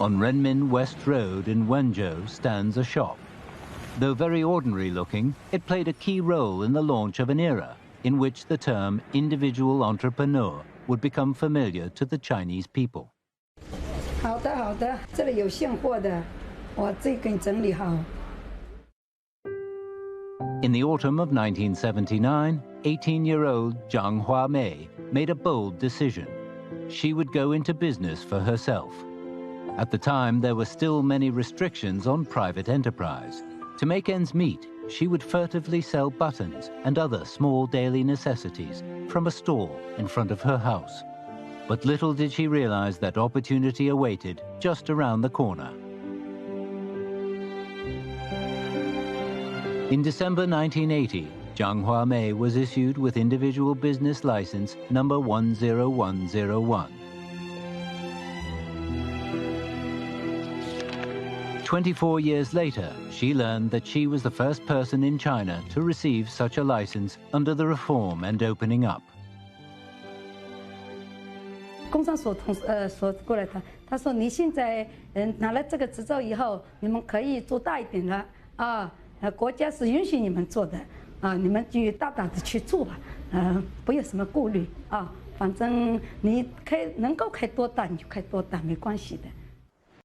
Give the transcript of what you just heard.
On Renmin West Road in Wenzhou stands a shop. Though very ordinary looking, it played a key role in the launch of an era in which the term individual entrepreneur would become familiar to the Chinese people. 好的，好的，这里有现货的，我自己给你整理好。 In the autumn of 1979, 18-year-old Zhang Huamei made a bold decision. She would go into business for herself. At the time, there were still many restrictions on private enterprise. To make ends meet, she would furtively sell buttons and other small daily necessities from a stall in front of her house. But little did she realize that opportunity awaited just around the corner. In December 1980, Zhang Huamei was issued with individual business license number 10101. 24 years later, she learned that she was the first person in China to receive such a license under the reform and opening up. 工商所所过来的，他说你现在拿了这个执照以后，你们可以做大一点了啊，国家是允许你们做的啊，你们就大胆的去做吧，不有什么顾虑啊，反正你能够开多大你就开多大，没关系的。